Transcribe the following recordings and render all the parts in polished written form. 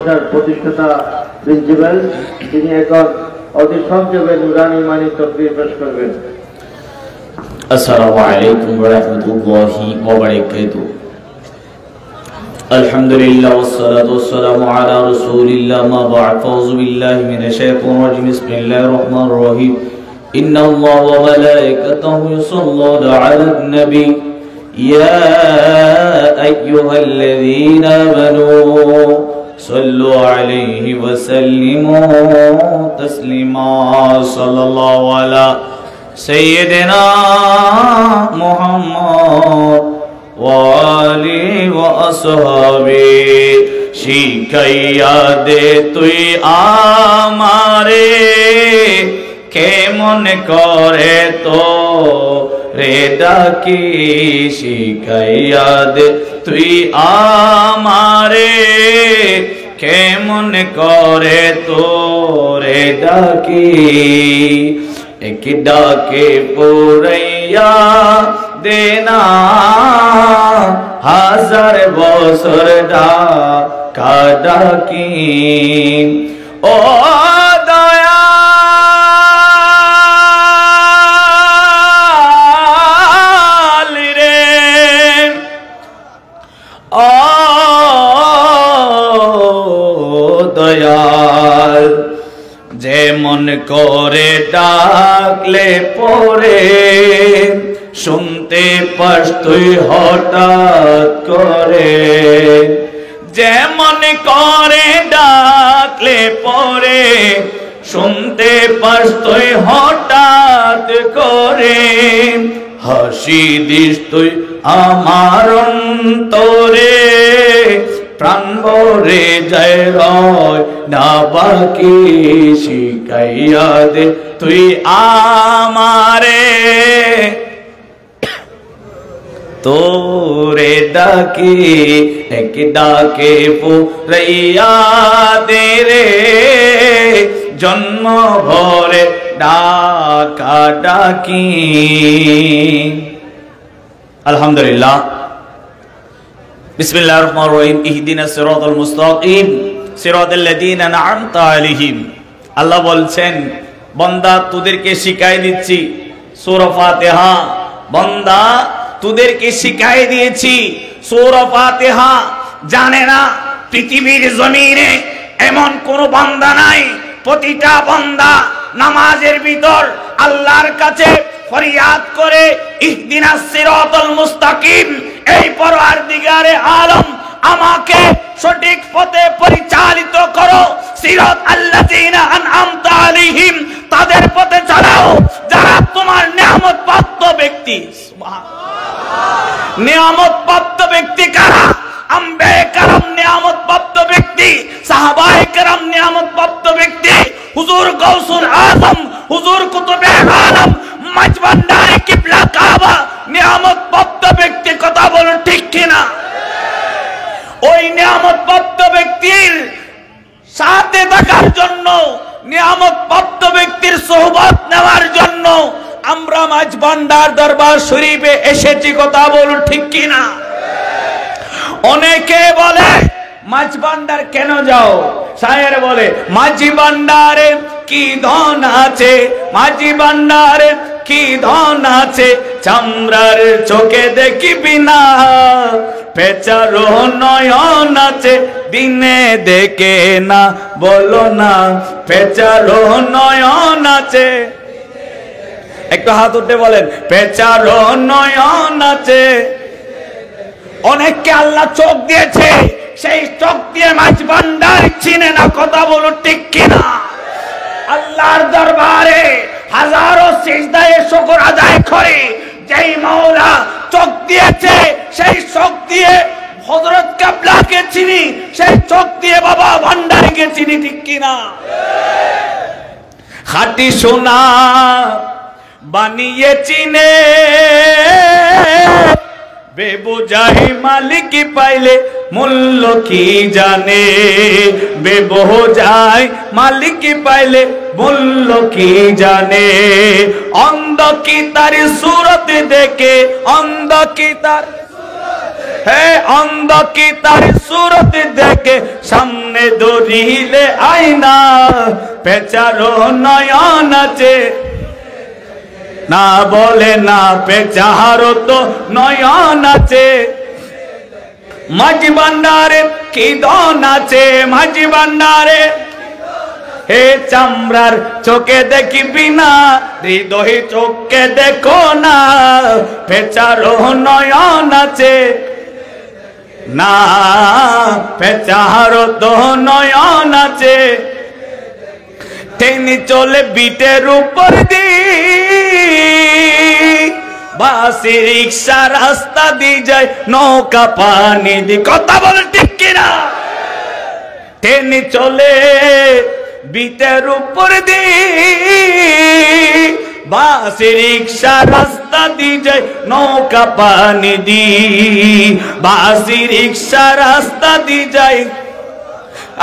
মাদ্রাসার প্রতিষ্ঠাতা প্রিন্সিপাল, তিনি এখন অতি সংক্ষেপে নুরানি মানি তাকরীর পেশ করবেন। আসসালামু আলাইকুম ওয়া রাহমাতুল্লাহি ওয়া বারাকাতুহু। আলহামদুলিল্লাহ ওয়াসসালাতু ওয়াসসালামু আলা রাসূলিল্লাহ মা বা'দ। আউযু বিল্লাহি মিনাশ শাইতানির রাজিম। বিসমিল্লাহির রহমানির রহিম। ইন্নাল্লাহা ওয়া মালাইকাতাহু ইউসাল্লুনা আলান নবী ইয়া আইয়ুহাল্লাযীনা আমানু সাল্লু আলাইহি ওয়া সাল্লিমু তাসলিমা। সাল্লাল্লাহু আলা সাইয়্যিদিনা মুহাম্মদ ওয়া আলিহি ওয়া আসহাবি। শিখাইয়া দে তুই আমারে কেমন করে তো রে ডাকি। শিখাইয়া দে তুই আমারে কেমন করে তো রে ডাকি। এক ডাকে পুরাইয়া দেনা হাজার বছর ডাকা ডাকি। ও দয়াল রে, ও দয়াল, যেমন করে ডাকলে পরে শুনতে পাস তুই হঠাৎ করে। যেমন করে ডাকলে পরে শুনতে পাস তুই হঠাৎ করে। হাসি দিস তুই আমার অন্তরে, প্রাণ ভরে যায় রয় না বাকি। শিখাইয়া দে তুই আমারে তোরে ডাকি। এক ডাকে পুরাইয়া দে রে জন্ম ভরে ডাকা ডাকি। আলহামদুলিল্লাহ। বিসমিল্লাহির রহমানির রহিম। ইহদিনাস সিরাতাল মুস্তাকিম সিরাতাল্লাযীনা আন'আমতা আলাইহিম। আল্লাহ বলছেন, বান্দা তোদেরকে শিখাই দিচ্ছি সূরা ফাতিহা। বান্দা তোদেরকে শিখাই দিয়েছি সূরা ফাতিহা। জানে না পৃথিবীর জমিনে এমন কোন বান্দা নাই, প্রতিটা বান্দা নামাজের ভিতর আল্লাহর কাছে ফরিয়াদ করে ইহদিনাস সিরাতাল মুস্তাকিম, এই পরওয়ারদিগারে আলম আমাকে সঠিক পথে পরিচালিত করো। সিরাত আল্লাযীনা আন'আমতা আলাইহিম, তাদের পথে চালাও যারা তোমার নিয়ামত প্রাপ্ত ব্যক্তি। সুবহানাল্লাহ। নিয়ামত প্রাপ্ত ব্যক্তি কারা? আম্বিয়া کرام নিয়ামত প্রাপ্ত ব্যক্তি, সাহাবায়ে کرام নিয়ামত প্রাপ্ত ব্যক্তি, হুজুর গাউসুল আজম, হুজুর কুতুবে আলম, মাঝভান্ডারি কিবলা কাবা নিয়ামত প্রাপ্ত ব্যক্তি। কথা বলুন ঠিক কিনা? ওই নিয়ামত প্রাপ্ত ব্যক্তির সাথে থাকার জন্য, নিয়ামত প্রাপ্ত ব্যক্তির সোহবত নেওয়ার জন্য আমরা মাঝভান্ডার দরবার শরীফে এসেছি। কথা বলুন ঠিক কিনা? অনেকে বলে মাঝভান্ডার কেন যাও? শায়ের বলে মাঝভান্ডারে কি ধন আছে, মাঝভান্ডারে কি ধন আছে, চামড়ার চোখে দেখিবি না, পেঁচার নয়ন আছে দিনে দেখে না। বলো না পেঁচার নয়ন আছে। একটু হাত উঠে বলেন পেঁচার নয়ন আছে। অনেককে আল্লাহ চোখ দিয়েছে, সেই চোখ দিয়ে মাঝভান্ডার চিনে না। কথা বলো ঠিক কিনা? আল্লাহর দরবারে হাজারো সিজদায় শুকর আদায় করে যেই মাওলা চোখ দিয়েছে, সেই চোখ দিয়ে হযরত কিবলাকে চিনি, সেই চোখ দিয়ে বাবা ভান্ডারীকে চিনি। ঠিক কিনা? খাঁটি সোনা বানিয়ে চিনে, বেবোঝাই মালিক পাইলে মূল্য কি জানে। বেবোঝাই মালিক পাইলে মূল্য কি জানে। অন্ধ কি তার সুরত দেখে, অন্ধ কি তার হে অন্ধ কি তার সুরত দেখে সামনে ধরিলে আয়না, পেচারো নয়ন আছে না বলে না, পেচারো তো নয়ন আছে। মাঝি ভান্ডারে কি দন আছে, মাঝি ভান্ডারে হে চামড়ার চোখে দেখিবি না, হৃদয় চোখে দেখো না, পেচারো নয়ন আছে না, পেচারো তো নয়ন আছে। টেনে চলে বিটের উপর দিয়ে, বাসে রিক্সা রাস্তা দিয়ে যায়, নৌকা পানি দিয়ে, কথা বলে ঠিক কিনা? টেনে চলে বিটের উপর দিয়ে, বাসে রিক্সা রাস্তা দিয়ে যায়, নৌকা পানি দিয়ে, বাসে রিক্সা রাস্তা দিয়ে যায়।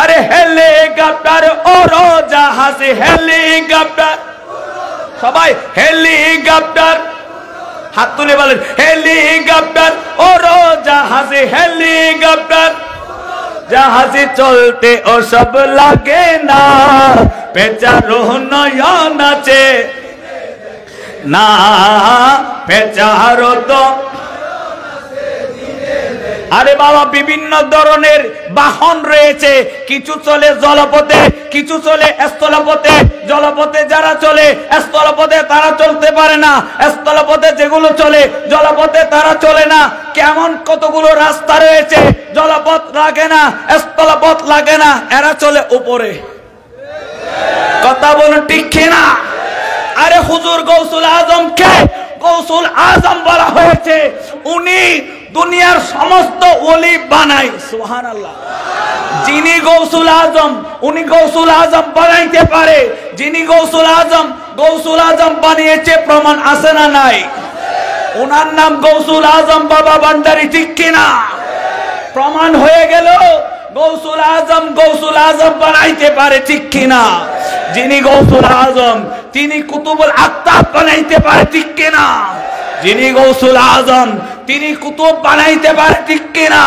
আরে হেলিকপ্টার ওরো জাহাজে, হেলিকপ্টার সবাই হেলিকপ্টার হাত তুলে বলেন, হেলিকপ্টার ওরো জাহাজে, হেলিকপ্টার জাহাজে চলতে ওসব লাগে না, পেচারো নয়ন আছে না, পেচারো তো। আরে বাবা বিভিন্ন ধরনের বাহন রয়েছে, কিছু চলে জলপথে, কিছু চলে স্থলপথে। জলপথে যারা চলে, স্থলপথে তারা চলতে পারে না, স্থলপথে যেগুলো চলে জলপথে তারা চলে না। কেমন কতগুলো রাস্তা রয়েছে, জলপথ লাগে না, স্থলপথ লাগে না, এরা চলে উপরে। কথা বলুন ঠিক কিনা? আরে হুজুর গৌসুল আজমকে গৌসুল আজম বলা হয়েছে, উনি দুনিয়ার সমস্ত ওলি বানাই। সুবহানাল্লাহ। যিনি গৌসুল আজম, উনি গৌসুল আজম বানাইতে পারে। যিনি গৌসুল আজম বানিয়েছে, প্রমাণ আছে না নাই? ওনার নাম গৌসুল আজম বাবা ভান্ডারী, ঠিক কিনা? প্রমাণ হয়ে গেল গৌসুল আজম বানাইতে পারে, ঠিক কিনা? যিনি গৌসুল আজম, তিনি কুতুবুল আকতাব বানাইতে পারে, ঠিক কিনা? যিনি গৌসুল আজম, তিনি কুতুব বানাইতে পারে, ঠিক কিনা?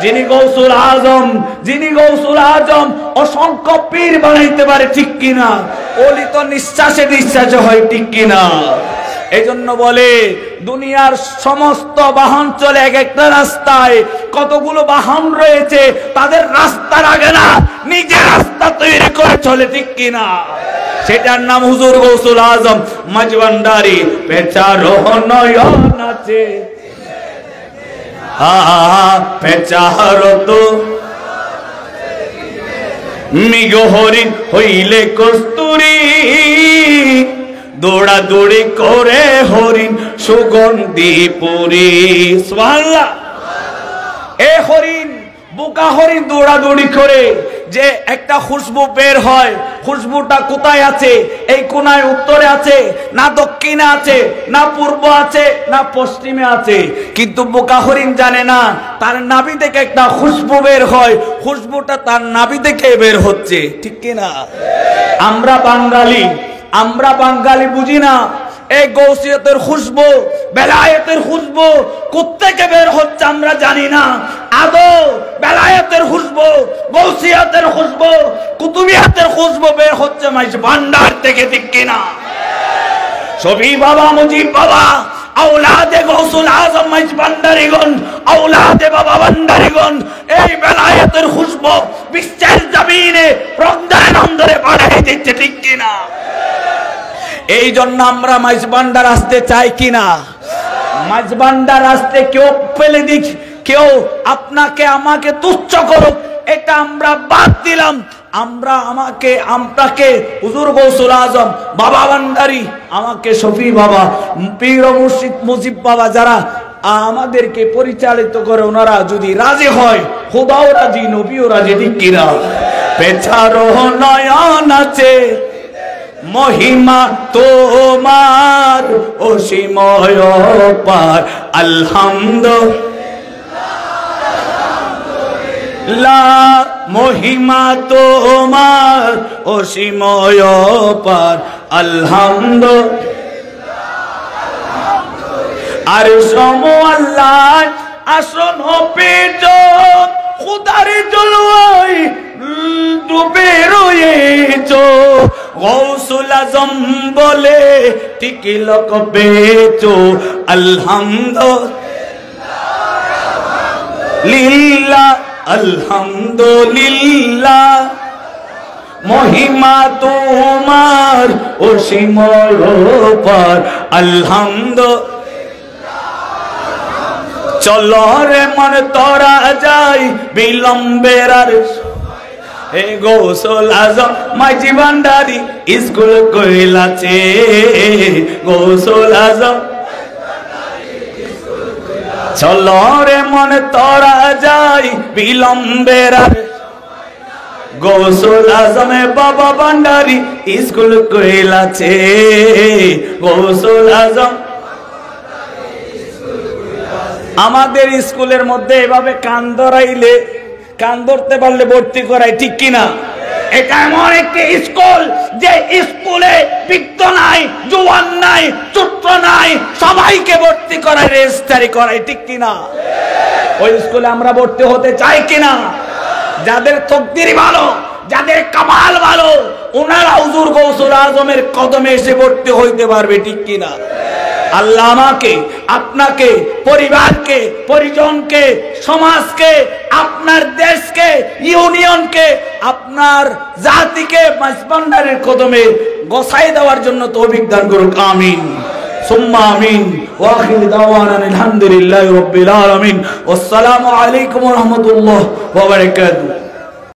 যিনি গৌসুল আজম অসংখ্য পীর বানাইতে পারে, ঠিক কিনা? ওলি তো নিঃশ্বাসে নিঃশ্বাসে হয়, ঠিক কিনা? এই জন্য বলে দুনিয়ার সমস্ত বাহন চলে এক একটা রাস্তায়। কতগুলো বাহন রয়েছে, তাদের রাস্তা লাগে না, নিজে রাস্তা তৈরি করে চলে, ঠিক কিনা? সেটার নাম হুজুর গৌসুল আজম মাঝি ভান্ডারী। পেচারো নয়ন আছে, পেচারো তো মৃগ হরিণ হইলে কস্তুরী, দৌড়াদৌড়ি করে হরিণ সুগন্ধি পুরি। সুবহানাল্লাহ। এ হরিণ, বোকা হরিণ দৌড়াদৌড়ি করে যে একটা খুশবু বের হয়, খুশবুটা কোথায় আছে? এই কোনায় উত্তরে আছে না দক্ষিণে আছে, না পূর্ব আছে, না পশ্চিমে আছে। কিন্তু বোকা হরিণ জানে না, তার নাভি থেকে একটা খুশবু বের হয়, খুশবুটা তার নাভি থেকে বের হচ্ছে, ঠিক কিনা? আমরা বাঙালি বুঝি না এই গৌসিয়তের খুশবু, বেলায়েতের খুশবু কোত্থেকে বের হচ্ছে আমরা জানি না। আদৌ বেলায়েতের খুশবু, গৌসিয়তের খুশবু, কুতুবিয়াতের খুশবু বের হচ্ছে মাইজ ভান্ডার থেকে, ঠিক কিনা? শফি বাবা, মুজিব বাবা, আওলাদে গৌসুল আজম মাইজ ভান্ডারীগণ, আওলাদে বাবা ভান্ডারীগণ, এই বেলায়েতের খুশবু বিশ্বের জমিনে রংধরে বাড়াই দিচ্ছে, ঠিক কিনা? এই জন্য আমরা মাইজ ভান্ডার আসতে চাই কিনা? মাইজ ভান্ডার আসতে কেউ ফেলে দিক, কেউ আপনাকে আমাকে তুচ্ছ করুক, এটা আমরা বাদ দিলাম। আপনাকে হুজুর গৌসুল আজম বাবা ভান্ডারী, আমাকে শফি বাবা, পীর মুর্শিদ মুজিব বাবা, যারা আমাদেরকে পরিচালিত করে, ওনারা যদি রাজি হয়, খোদাও রাজি, নবীও রাজি, ঠিক কিনা? পেছারো নয়ন আছে, মহিমা তোমার অসীময় পার, আলহামদুলিল্লাহ। মহিমা তোমার অসীময় পার, আলহামদুলিল্লাহ। আর সম আল্লাহ আসন পেট খুদার জলওয়ায় ডুবে রয়েছ গৌসুল আজম বলে টিকিলক বেচো আলহামদুলিল্লাহ আলহামদুলিল্লাহ মহিমা তোমার অসীম পার আলহামদুলিল্লাহ চলো রে মন তোরা যাই বিলম্বের আর হে গৌসুল আজম মাঝি ভান্ডারি স্কুল কইলাছে গৌসুল আজম চলো রে মন তোরা যাই বিলম্বের আর গৌসুল আজমে বাবা ভান্ডারি স্কুল কইলাছে গৌসুল আজম আমাদের স্কুলের মধ্যে এভাবে কান ধরাইলে কান ধরতে পারলে ভর্তি করাই ঠিক কিনা এটা এমন একটি স্কুল যে স্কুলে বৃদ্ধ নাই জওয়ান নাই ছোট নাই সবাইকে ভর্তি করায় রেজিস্ট্রি করাই ঠিক কিনা ওই স্কুলে আমরা ভর্তি হতে চাই কিনা যাদের তকদির ভালো যাদের কামাল ভালো ওনারা হুজুর গৌসুল আজমের কদমে এসে ভর্তি হইতে পারবে ঠিক কিনা আল্লাহ আমাকে আপনাকে পরিবারকে পরিজনকে সমাজকে আপনার দেশকে ইউনিয়নকে আপনার জাতিকে মাঝভান্ডারের কদমে গোছাই দেওয়ার জন্য তৌফিক দান করুক আমিন সুম্মা আমিন ওয়া আখিরু দাওয়ানা আলহামদুলিল্লাহি রাব্বিল আলামিন ওয়াসসালামু আলাইকুম ওয়া রাহমাতুল্লাহি ওয়া বারাকাতুহু